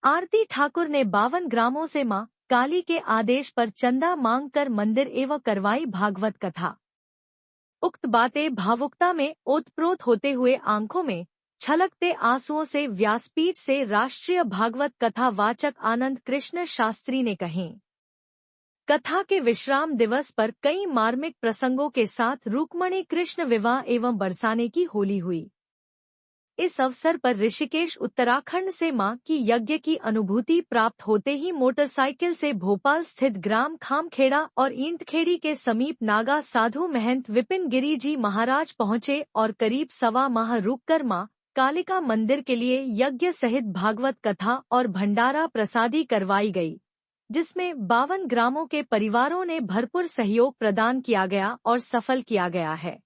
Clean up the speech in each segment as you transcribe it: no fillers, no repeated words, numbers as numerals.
आरती ठाकुर ने 52 ग्रामों से मां काली के आदेश पर चंदा मांगकर मंदिर एवं करवाई भागवत कथा। उक्त बातें भावुकता में ओतप्रोत होते हुए आंखों में छलकते आंसुओं से व्यासपीठ से राष्ट्रीय भागवत कथा वाचक आनंद कृष्ण शास्त्री ने कहीं। कथा के विश्राम दिवस पर कई मार्मिक प्रसंगों के साथ रुक्मणी कृष्ण विवाह एवं बरसाने की होली हुई। इस अवसर पर ऋषिकेश उत्तराखंड से मां की यज्ञ की अनुभूति प्राप्त होते ही मोटरसाइकिल से भोपाल स्थित ग्राम खामखेड़ा और ईंटखेड़ी के समीप नागा साधु महंत विपिन गिरी जी महाराज पहुंचे और करीब सवा माह रुककर मां कालिका मंदिर के लिए यज्ञ सहित भागवत कथा और भंडारा प्रसादी करवाई गई, जिसमें 52 ग्रामों के परिवारों ने भरपूर सहयोग प्रदान किया गया और सफल किया गया है।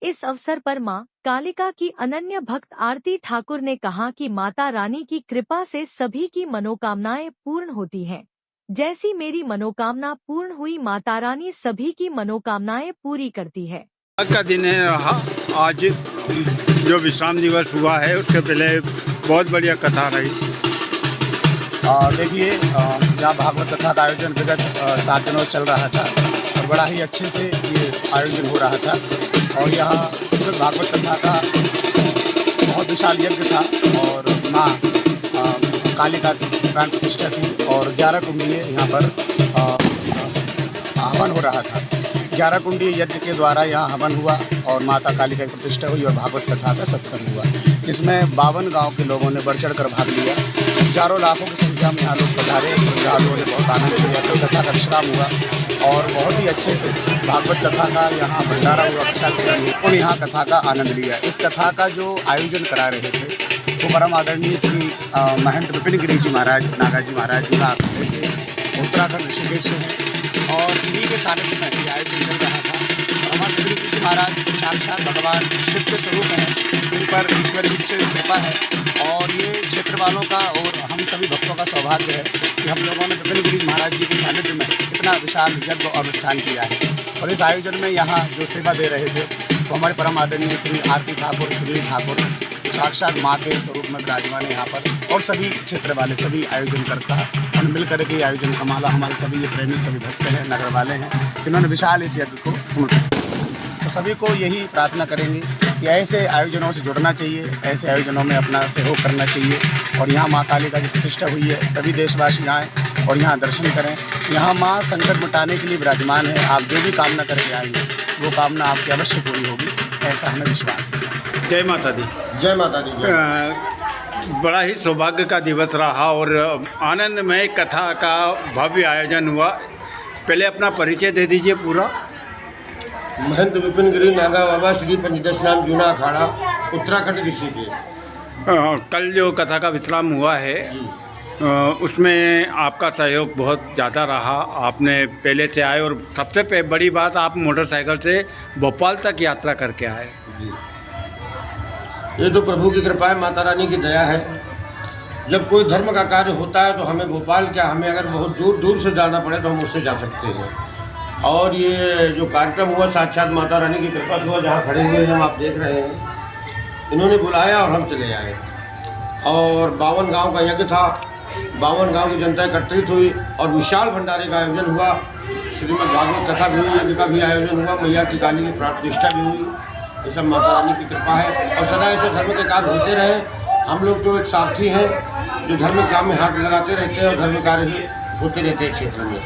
इस अवसर पर मां कालिका की अनन्य भक्त आरती ठाकुर ने कहा कि माता रानी की कृपा से सभी की मनोकामनाएं पूर्ण होती हैं। जैसी मेरी मनोकामना पूर्ण हुई, माता रानी सभी की मनोकामनाएं पूरी करती है। आज का दिन है रहा। आज जो विश्राम दिवस हुआ है उसके पहले बहुत बढ़िया कथा रही। देखिए, यहाँ भागवत कथा का आयोजन विगत 7 दिनों से चल रहा था और बड़ा ही अच्छे से ये आयोजन हो रहा था। और यहाँ श्रीमद् भागवत कथा का बहुत विशाल यज्ञ था और माँ कालिका की प्राण प्रतिष्ठा थी और 11 कुंडीय यहाँ पर हवन हो रहा था। 11 कुंडीय यज्ञ के द्वारा यहाँ हवन हुआ और माता कालिका की प्रतिष्ठा हुई और भागवत कथा का सत्संग हुआ, जिसमें 52 गांव के लोगों ने बढ़ चढ़ कर भाग लिया। हजारों लाखों की संख्या में यहाँ लोग पधारे, श्रद्धालुओं ने बहुत आनंद लिया। तो कथा का विश्राम हुआ और बहुत ही अच्छे से भागवत कथा का यहाँ भंडारा हुआ, प्रसाद और यहाँ कथा का आनंद लिया। इस कथा का जो आयोजन करा रहे थे वो परम आदरणीय श्री महंत विपिन गिरी जी महाराज, नागा जी महाराज जी से उत्तराखंड ऋषिकेश से हैं और इन्हीं के सानिध्य में ये आयोजन चल रहा था। हमारे विपिन गिरी जी महाराज साक्षात भगवान शिव के स्वरूप हैं, इन पर ईश्वर की विशेष कृपा है और ये क्षेत्र वालों का और हम सभी भक्तों का सौभाग्य है कि हम लोगों ने विपिन गिरी महाराज जी के सानिध्य में इतना विशाल यज्ञ और अनुष्ठान किया है। और इस आयोजन में यहाँ जो सेवा दे रहे थे तो हमारे परम आदरणीय श्री आरती ठाकुर, सुनील ठाकुर साक्षात माँ के स्वरूप में विराजमान है यहाँ पर और सभी क्षेत्र वाले सभी आयोजनकर्ता हम मिल करके आयोजन का माला हमारे सभी ये प्रेमी सभी भक्त हैं, नगर वाले हैं, जिन्होंने विशाल इस यज्ञ को समर्पित किया। तो सभी को यही प्रार्थना करेंगे कि ऐसे आयोजनों से जुड़ना चाहिए, ऐसे आयोजनों में अपना सहयोग करना चाहिए। और यहाँ माँ कालिका की प्रतिष्ठा हुई है, सभी देशवासी आएँ और यहाँ दर्शन करें। यहाँ माँ संकट मिटाने के लिए विराजमान है। आप जो भी कामना करके आएंगे वो कामना आपकी अवश्य पूरी होगी, ऐसा हमें विश्वास है। जय माता दी। जय माता दी। बड़ा ही सौभाग्य का दिवस रहा और आनंदमय कथा का भव्य आयोजन हुआ। पहले अपना परिचय दे दीजिए पूरा। महंत विपिन गिरी नागा बाबा श्री पंचदश नाम जूना अखाड़ा उत्तराखंड ऋषिकेश। कल जो कथा का विश्राम हुआ है उसमें आपका सहयोग बहुत ज़्यादा रहा। आपने पहले से आए और सबसे बड़ी बात, आप मोटरसाइकिल से भोपाल तक यात्रा करके आए। ये तो प्रभु की कृपा है, माता रानी की दया है। जब कोई धर्म का कार्य होता है तो हमें भोपाल क्या, हमें अगर बहुत दूर दूर से जाना पड़े तो हम उससे जा सकते हैं। और ये जो कार्यक्रम हुआ साक्षात माता रानी की कृपा से हुआ। जहाँ खड़े हुए हैं आप देख रहे हैं, इन्होंने बुलाया और हम चले आए। और 52 गांव का यज्ञ था, 52 गांव की जनता एकत्रित हुई और विशाल भंडारे का आयोजन हुआ। श्रीमद् भागवत कथा भी हुई, यज्ञ का भी आयोजन हुआ, मैया की काली की प्राण प्रतिष्ठा भी हुई। ये सब माता रानी की कृपा है और सदा ऐसे धर्म के कार्य होते रहे। हम लोग तो एक साथी हैं जो धर्म के काम में हाथ लगाते रहते हैं और धर्म कार्य ही होते रहते हैं क्षेत्र में।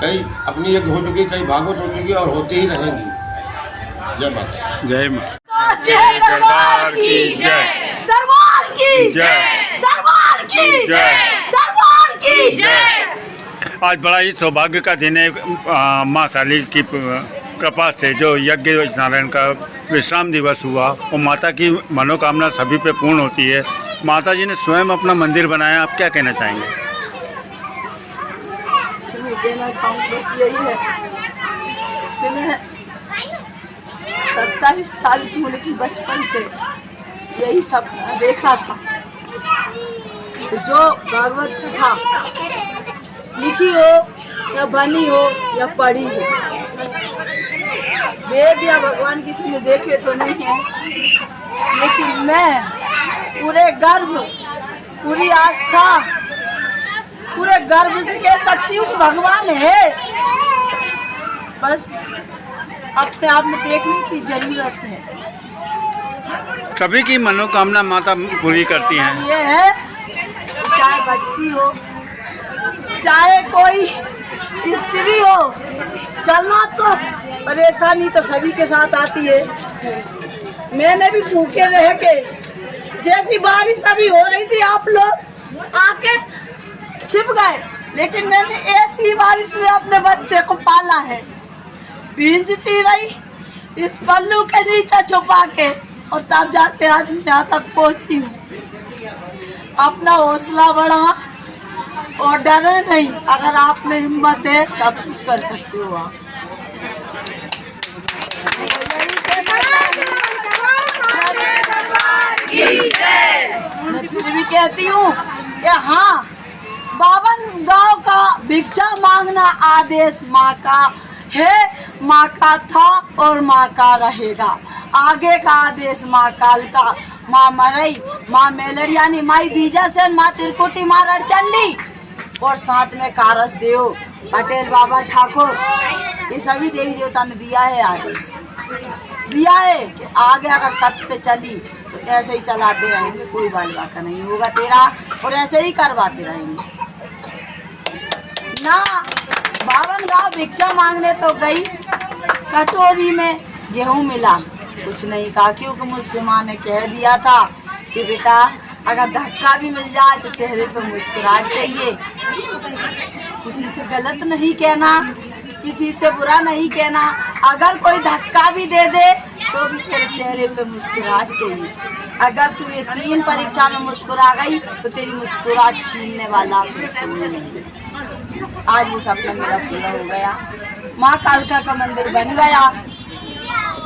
कई अपनी यज्ञ हो चुकी, कई भागवत हो चुकी और होती ही रहेंगी। जय माता। जय माता। दरबार की जय, दरबार की जय, दरबार की जय, दरबार की जय। आज बड़ा ही सौभाग्य का दिन है। माँ काली की कृपा से जो यज्ञ नारायण का विश्राम दिवस हुआ और माता की मनोकामना सभी पे पूर्ण होती है। माता जी ने स्वयं अपना मंदिर बनाया, आप क्या कहना चाहेंगे? कहना चाहूँगी बस यही है कि मैं 27 साल की होने की बचपन से यही सपना देखा था कि जो भागवत कथा लिखी हो या बनी हो या पढ़ी हो, वेद या भगवान किसी ने देखे तो नहीं है, लेकिन मैं पूरे गर्व, पूरी आस्था पूरे गर्व से कह सकती हूँ कि भगवान है। बस अपने आप में देखने की जरूरत है। सभी की मनोकामना माता पूरी करती हैं। ये है, चाहे बच्ची हो, चाहे कोई स्त्री हो, चलना तो परेशानी तो सभी के साथ आती है। मैंने भी भूखे रह के, जैसी बारिश अभी हो रही थी आप लोग आके छिप गए, लेकिन मैंने ऐसी बारिश में अपने बच्चे को पाला है। भींजती रही इस पल्लू के नीचे छुपा के, और तब जाके आज यहाँ तक पहुंची हूँ। अपना हौसला बढ़ा और डरे नहीं। अगर आप में हिम्मत है सब कुछ कर सकते हो आप। मैं फिर भी कहती हूँ कि हाँ, 52 गांव का भिक्षा मांगना आदेश माँ का है, माँ का था और माँ का रहेगा। आगे का आदेश माँ काल का, माँ मरई, माँ मेलरियानी, माई बीजा सेन, माँ त्रिकुटी, माँ रणचंडी, और साथ में कारस देव, पटेल बाबा ठाकुर, ये सभी देवी देवता ने दिया है आदेश, दिया है कि आगे अगर सच पे चली तो ऐसे ही चलाते रहेंगे, कोई बाल बाका नहीं होगा तेरा, और ऐसे ही करवाते रहेंगे ना। 52 गाँव भिक्षा मांगने तो गई, कटोरी में गेहूँ मिला, कुछ नहीं कहा, क्योंकि मुझसे माँ ने कह दिया था कि बेटा अगर धक्का भी मिल जाए तो चेहरे पर मुस्कुराहट चाहिए। किसी से गलत नहीं कहना, किसी से बुरा नहीं कहना, अगर कोई धक्का भी दे दे तो भी तेरे चेहरे पे मुस्कुराहट चाहिए। अगर तू ये 3 परीक्षा में मुस्कुरा गई तो तेरी मुस्कुराहट छीनने वाला कोई नहीं। आज वो सपना मेरा पूरा हो गया, माँ कालका का मंदिर बन गया।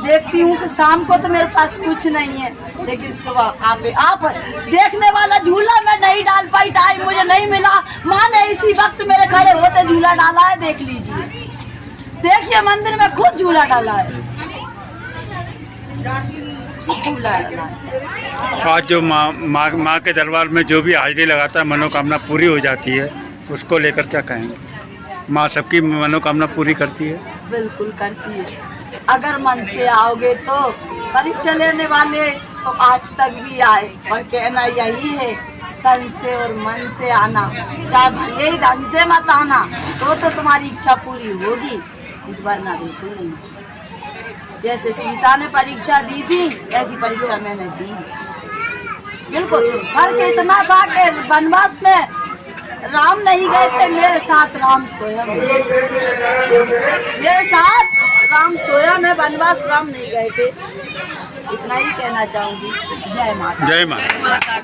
देखती हूँ कि शाम को तो मेरे पास कुछ नहीं है, लेकिन सुबह आप देखने वाला झूला मैं नहीं डाल पाई, टाइम मुझे नहीं मिला। माँ ने इसी वक्त मेरे खड़े होते झूला डाला है, देख लीजिए, देखिए मंदिर में खुद झूला डाला है, झूला डाला है। आज जो माँ के दरबार में जो भी हाजिरी लगाता है मनोकामना पूरी हो जाती है, उसको लेकर क्या कहेंगे? माँ सबकी मनोकामना पूरी करती है। बिल्कुल करती है, अगर मन से आओगे तो। परीक्षा लेने वाले तो आज तक भी आए, और कहना यही है, तन से और मन से आना, चाहे भले ही धन से मत आना, तो तुम्हारी इच्छा पूरी होगी। इस बार ना बिल्कुल नहीं। जैसे सीता ने परीक्षा दी थी, ऐसी परीक्षा मैंने दी। बिल्कुल फर्क इतना था कि वनवास में राम नहीं गए थे, मेरे साथ राम स्वयं, मेरे साथ राम स्वयं है, वनवास राम नहीं गए थे। इतना ही कहना चाहूंगी। जय माता। जय माता।